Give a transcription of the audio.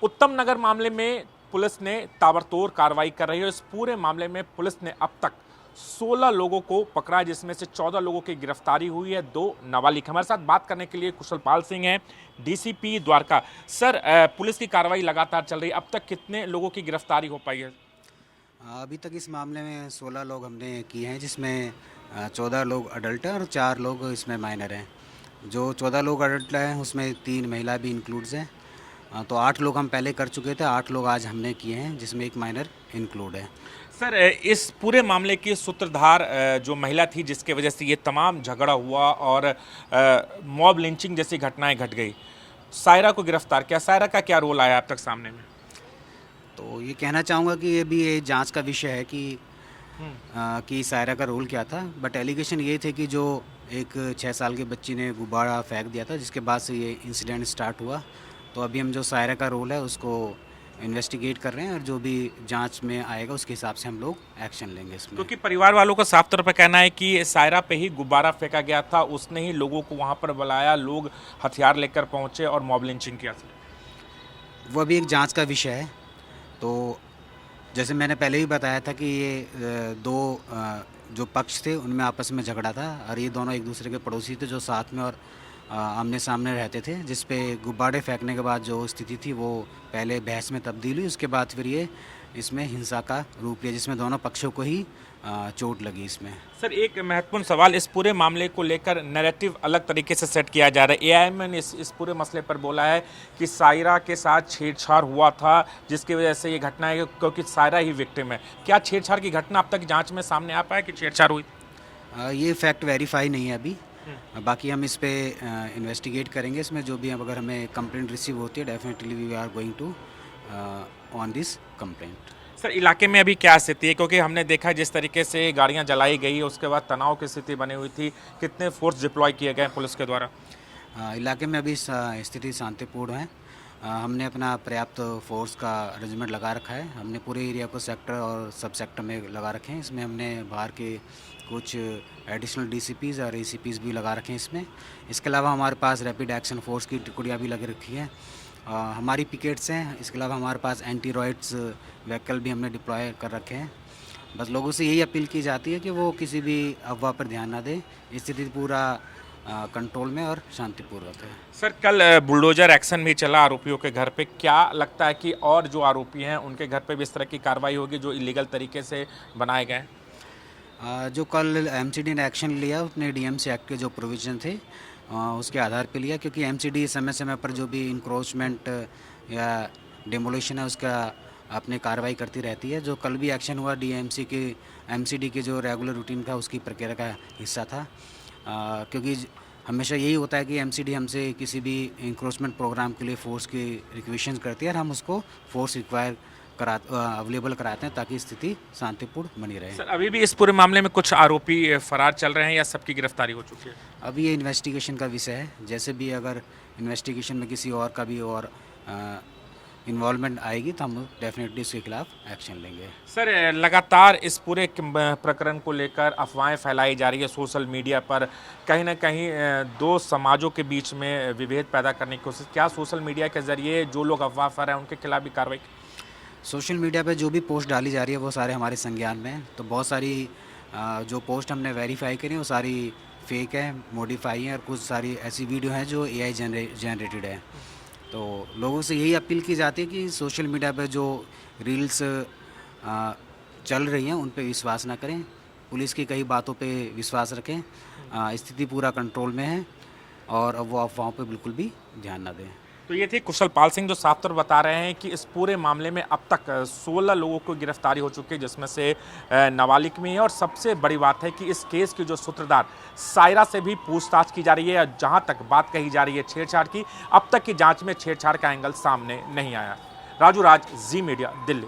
उत्तम नगर मामले में पुलिस ने ताबड़तोड़ कार्रवाई कर रही है। इस पूरे मामले में पुलिस ने अब तक 16 लोगों को पकड़ा, जिसमें से 14 लोगों की गिरफ्तारी हुई है, 2 नाबालिग। हमारे साथ बात करने के लिए कुशल पाल सिंह हैं, डीसीपी द्वारका। सर, पुलिस की कार्रवाई लगातार चल रही है, अब तक कितने लोगों की गिरफ्तारी हो पाई है? अभी तक इस मामले में 16 लोग हमने किए हैं, जिसमें 14 लोग अडल्ट हैं और 4 लोग इसमें माइनर हैं। जो 14 लोग अडल्ट हैं उसमें 3 महिला भी इंक्लूड्स हैं। तो 8 लोग हम पहले कर चुके थे, 8 लोग आज हमने किए हैं, जिसमें एक माइनर इंक्लूड है। सर, इस पूरे मामले की सूत्रधार जो महिला थी, जिसके वजह से ये तमाम झगड़ा हुआ और मॉब लिंचिंग जैसी घटनाएं घट गई, सायरा को गिरफ्तार किया। सायरा का क्या रोल आया अब तक सामने में? तो ये कहना चाहूँगा कि ये भी ये जांच का विषय है कि सायरा का रोल क्या था। बट एलिगेशन ये थे कि जो एक 6 साल की बच्ची ने गुब्बारा फेंक दिया था, जिसके बाद से ये इंसिडेंट स्टार्ट हुआ। तो अभी हम जो सायरा का रोल है उसको इन्वेस्टिगेट कर रहे हैं और जो भी जांच में आएगा उसके हिसाब से हम लोग एक्शन लेंगे इसमें। क्योंकि परिवार वालों का साफ तौर पर कहना है कि सायरा पे ही गुब्बारा फेंका गया था, उसने ही लोगों को वहां पर बुलाया, लोग हथियार लेकर पहुंचे और मॉब लिंचिंग किया। वो अभी एक जांच का विषय है। तो जैसे मैंने पहले ही बताया था कि ये दो जो पक्ष थे उनमें आपस में झगड़ा था और ये दोनों एक दूसरे के पड़ोसी थे जो साथ में और आमने सामने रहते थे, जिस पे गुब्बारे फेंकने के बाद जो स्थिति थी वो पहले बहस में तब्दील हुई। उसके बाद फिर ये इसमें हिंसा का रूप लिया, जिसमें दोनों पक्षों को ही चोट लगी इसमें। सर, एक महत्वपूर्ण सवाल, इस पूरे मामले को लेकर नैरेटिव अलग तरीके से सेट किया जा रहा है। एआईएम ने इस पूरे मसले पर बोला है कि सायरा के साथ छेड़छाड़ हुआ था, जिसकी वजह से ये घटना है, क्योंकि सायरा ही विक्टिम है। क्या छेड़छाड़ की घटना अब तक जांच में सामने आ पाया कि छेड़छाड़ हुई? ये फैक्ट वेरीफाई नहीं है अभी। बाकी हम इस पे इन्वेस्टिगेट करेंगे। इसमें जो भी अगर हमें कंप्लेंट रिसीव होती है, definitely we are going to on this complaint. Sir, इलाके में अभी क्या स्थिति है? क्योंकि हमने देखा जिस तरीके से गाड़ियां जलाई गई, उसके बाद तनाव की स्थिति बनी हुई थी, कितने फोर्स डिप्लॉय किए गए पुलिस के द्वारा? इलाके में अभी स्थिति शांतिपूर्ण है। हमने अपना पर्याप्त फोर्स का अरेंजमेंट लगा रखा है। हमने पूरे एरिया को सेक्टर और सब सेक्टर में लगा रखे हैं। इसमें हमने बाहर के कुछ एडिशनल डीसीपीज़ और एसीपीज़ भी लगा रखे हैं इसमें। इसके अलावा हमारे पास रैपिड एक्शन फोर्स की टुकड़ियाँ भी लग रखी हैं। हमारी पिकेट्स हैं। इसके अलावा हमारे पास एंटी रॉइड्स व्हीकल भी हमने डिप्लॉय कर रखे हैं। बस लोगों से यही अपील की जाती है कि वो किसी भी अफवाह पर ध्यान ना दें। स्थिति पूरा कंट्रोल में और शांतिपूर्वक है। सर, कल बुलडोजर एक्शन भी चला आरोपियों के घर पे। क्या लगता है कि और जो आरोपी हैं उनके घर पे भी इस तरह की कार्रवाई होगी जो इलीगल तरीके से बनाए गए? जो कल एमसीडी ने एक्शन लिया उसने डीएमसी एक्ट के जो प्रोविज़न थे उसके आधार पे लिया, क्योंकि एमसीडी समय समय पर जो भी इंक्रोचमेंट या डेमोलिशन है उसका अपने कार्रवाई करती रहती है। जो कल भी एक्शन हुआ एमसीडी के जो रेगुलर रूटीन था उसकी प्रक्रिया का हिस्सा था। क्योंकि हमेशा यही होता है कि एमसीडी हमसे किसी भी इंक्रोचमेंट प्रोग्राम के लिए फोर्स की रिक्वेशन करती है और हम उसको फोर्स अवेलेबल कराते हैं ताकि स्थिति शांतिपूर्ण बनी रहे। सर, अभी भी इस पूरे मामले में कुछ आरोपी फरार चल रहे हैं या सबकी गिरफ्तारी हो चुकी है? अभी ये इन्वेस्टिगेशन का विषय है। जैसे भी अगर इन्वेस्टिगेशन में किसी और का भी और इन्वॉल्वमेंट आएगी तो हम डेफिनेटली उसके खिलाफ एक्शन लेंगे। सर, लगातार इस पूरे प्रकरण को लेकर अफवाहें फैलाई जा रही है सोशल मीडिया पर, कहीं ना कहीं दो समाजों के बीच में विभेद पैदा करने की कोशिश। क्या सोशल मीडिया के जरिए जो लोग अफवाह फैला रहे हैं उनके खिलाफ भी कार्रवाई? सोशल मीडिया पे जो भी पोस्ट डाली जा रही है वो सारे हमारे संज्ञान में हैं। तो बहुत सारी जो पोस्ट हमने वेरीफाई करी वो सारी फेक है, मॉडिफाई हैं और कुछ सारी ऐसी वीडियो हैं जो एआई जनरेटेड है। तो लोगों से यही अपील की जाती है कि सोशल मीडिया पे जो रील्स चल रही हैं उन पे विश्वास ना करें, पुलिस की कई बातों पे विश्वास रखें। स्थिति पूरा कंट्रोल में है और अब वो अफवाहों पे बिल्कुल भी ध्यान ना दें। तो ये थे कुशल पाल सिंह, जो साफ तौर बता रहे हैं कि इस पूरे मामले में अब तक 16 लोगों को गिरफ्तारी हो चुकी है, जिसमें से नाबालिग में है। और सबसे बड़ी बात है कि इस केस की जो सूत्रधार सायरा से भी पूछताछ की जा रही है। जहां तक बात कही जा रही है छेड़छाड़ की, अब तक की जांच में छेड़छाड़ का एंगल सामने नहीं आया। राजू राज, जी मीडिया, दिल्ली।